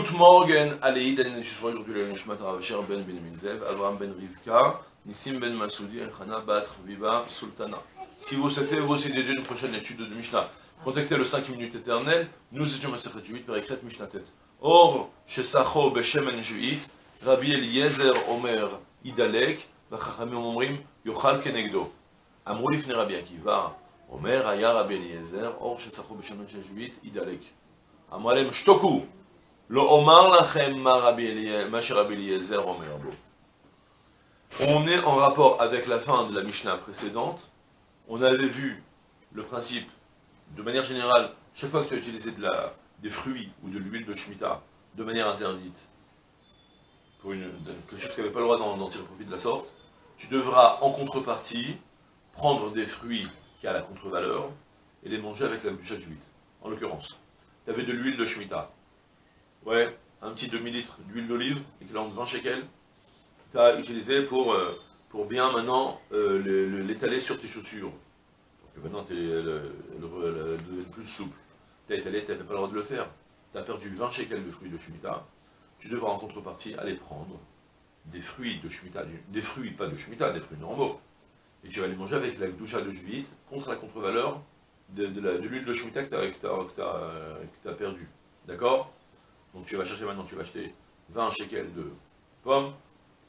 Gut Morgen, Aleïd, Anishisroy, aujourd'hui le Nishmat Rav Ben Benjamin Zev, Avraham Ben Rivka, Nissim Ben Masoudi, Elchana Bat Viva Sultana. Si vous souhaitez vous aussi d'aider une prochaine étude de Mishnah, contactez le 5 minutes éternelles, nous étions Masechet Juit, Perekret Mishnatet. Or, chez Sacho Beshemen Juit, Rabbi Eliezer Omer Idalek, Vachachamim Omrim, Yochal Kenegdo. Amrou Lifne Rabbi Akiva, Omer Aya Rabbi Eliezer, Or chez Sacho Beshemen Juit, Idalek. Amalem Shtoku. On est en rapport avec la fin de la Mishnah précédente. On avait vu le principe, de manière générale, chaque fois que tu as utilisé des fruits ou de l'huile de Shemitah de manière interdite, pour quelque chose qui n'avait pas le droit d'en tirer profit de la sorte, tu devras en contrepartie prendre des fruits qui a la contre-valeur et les manger avec la bouche d'huile. En l'occurrence, tu avais de l'huile de Shemitah. Ouais, un petit demi-litre d'huile d'olive, équivalent de 20 shekels, tu as utilisé pour bien maintenant l'étaler sur tes chaussures. Pour que maintenant elle devienne plus souple. Tu as étalé, tu n'avais pas le droit de le faire. Tu as perdu 20 shekels de fruits de Shemitah. Tu devras en contrepartie aller prendre des fruits de Shemitah, des fruits pas de Shemitah, des fruits normaux. Et tu vas les manger avec la doucha de juillet contre la contre-valeur de l'huile de Shemitah que tu as perdue. D'accord? Donc tu vas chercher maintenant, tu vas acheter 20 shekels de pommes,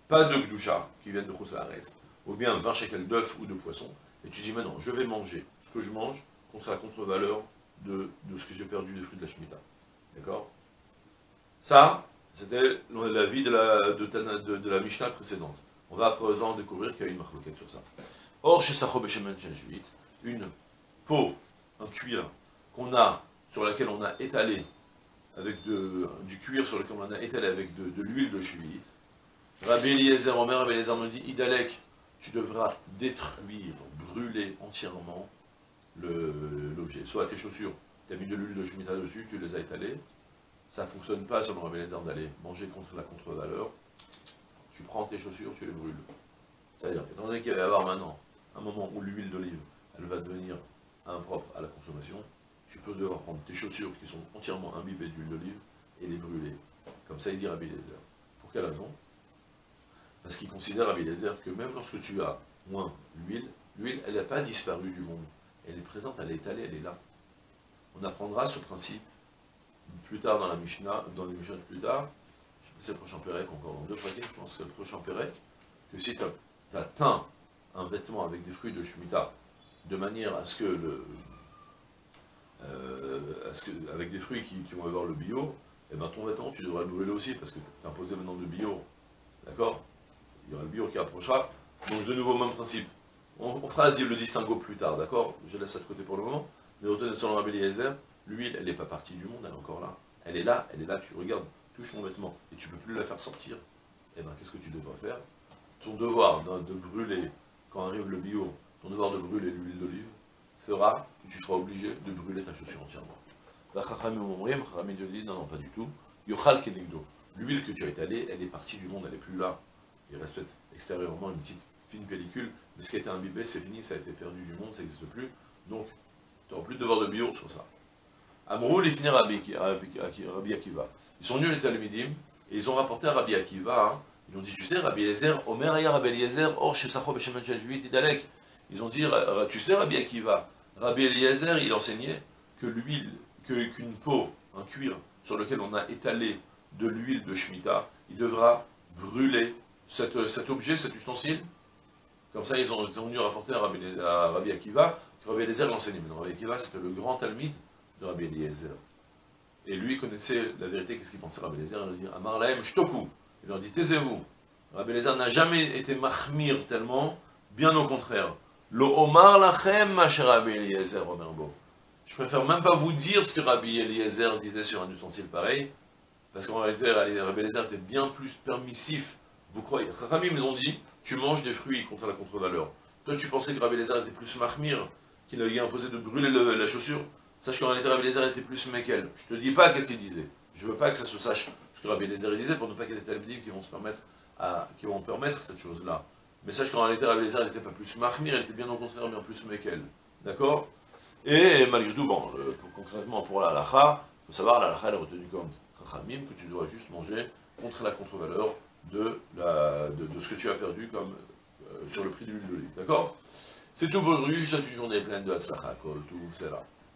pas de gdoucha qui viennent de Khousahares, ou bien 20 shekels d'œufs ou de poissons, et tu dis maintenant, je vais manger ce que je mange contre la contre-valeur de ce que j'ai perdu des fruits de la Shemitah. D'accord? Ça, c'était l'avis de la Mishnah précédente. On va à présent découvrir qu'il y a une marloquette sur ça. Or, chez Sacho Beshemen Juit, une peau, un cuir, sur laquelle on a étalé avec du cuir sur lequel on a étalé avec de l'huile de Shemitah. Rabbi Eliezer Omer, Rabbi Eliezer nous dit, Idalek, tu devras détruire, brûler entièrement l'objet. Soit tes chaussures, tu as mis de l'huile de Shemitah dessus, tu les as étalées. Ça ne fonctionne pas selon Rabbi Eliezer d'aller manger contre la contre-valeur. Tu prends tes chaussures, tu les brûles. C'est-à-dire, étant donné qu'il va y avoir maintenant un moment où l'huile d'olive, elle va devenir impropre à la consommation, tu peux devoir prendre tes chaussures qui sont entièrement imbibées d'huile d'olive et les brûler. Comme ça, il dit Rabbi Eliezer. Pour quelle raison? Parce qu'il considère Rabbi Eliezer que même lorsque tu as moins l'huile, elle n'a pas disparu du monde. Elle est présente, elle est étalée, elle est là. On apprendra ce principe plus tard dans la Mishnah, dans les Mishnah plus tard, je sais pas si c'est le prochain Pérec, encore dans deux pratiques, je pense que c'est le prochain Pérec, que si tu as teint un vêtement avec des fruits de Shemitah, de manière à ce que avec des fruits qui vont avoir le bio, et bien ton vêtement, tu devras le brûler aussi, parce que tu as imposé maintenant de bio. D'accord? Il y aura le bio qui approchera. Donc de nouveau, même principe. On fera le distinguo plus tard, d'accord? Je laisse ça de côté pour le moment. Mais retenez sur le Rabbi Eliezer, l'huile, elle n'est pas partie du monde, elle est encore là. Elle est là, tu regardes, touche ton vêtement, et tu ne peux plus la faire sortir. Et bien qu'est-ce que tu devras faire? Ton devoir de brûler, quand arrive le bio, ton devoir de brûler l'huile d'olive, fera que tu seras obligé de brûler ta chaussure entièrement. Chachamim disent non, pas du tout. Yochal kenegdo. L'huile que tu as étalée, elle est partie du monde, elle n'est plus là. Il reste extérieurement une petite fine pellicule, mais ce qui a été imbibé, c'est fini, ça a été perdu du monde, ça n'existe plus. Donc, tu n'auras plus de devoir de bio sur ça. Amrou lifne Rabbi Akiva. Ils sont venus les Talmidim, et ils ont rapporté à Rabbi Akiva, ils ont dit, tu sais, Rabbi Eliezer, Omer Aya Rabbi Eliezer, Or chez Sacho Beshemen Juit Idalek. Ils ont dit, tu sais, Rabbi Akiva, Rabbi Eliezer, il enseignait que l'huile, qu'une peau, un cuir, sur lequel on a étalé de l'huile de Shemitah, il devra brûler cet objet, cet ustensile. Comme ça, ils ont venu rapporter à Rabbi Akiva, que Rabbi Eliezer l'enseignait. Mais non, Rabbi Akiva, c'était le grand Talmid de Rabbi Eliezer. Et lui connaissait la vérité, qu'est-ce qu'il pensait Rabbi Eliezer? Il leur dit, Amar lahem shtoku. Il leur dit, taisez-vous. Rabbi Eliezer n'a jamais été mahmir tellement, bien au contraire. Lo omar lachem ma Rabbi Eliezer Omer bo. Je préfère même pas vous dire ce que Rabbi Eliezer disait sur un ustensile pareil, parce qu'en réalité, Rabbi Eliezer était bien plus permissif. Vous croyez? Chachamim, ils ont dit, tu manges des fruits contre la contre-valeur. Toi, tu pensais que Rabbi Eliezer était plus mahmir, qu'il avait imposé de brûler la chaussure. Sache qu'en réalité, Rabbi Eliezer était plus mekel. Je te dis pas qu'est-ce qu'il disait. Je veux pas que ça se sache ce que Rabbi Eliezer disait, pour ne pas qu'il y ait des talmidim qui vont permettre cette chose-là. Mais sache qu'en réalité, Rabbi Eliezer n'était pas plus mahmir, il était bien au contraire, bien plus mekel. D'accord? Et malgré tout, bon, concrètement pour la halakha, il faut savoir, la halakha elle est retenue comme Chachamim que tu dois juste manger contre la contre-valeur de ce que tu as perdu comme sur le prix de l'huile d'olive. D'accord? C'est tout pour aujourd'hui, je souhaite une journée pleine de Hatzlacha, Kol Tuv, c'est là.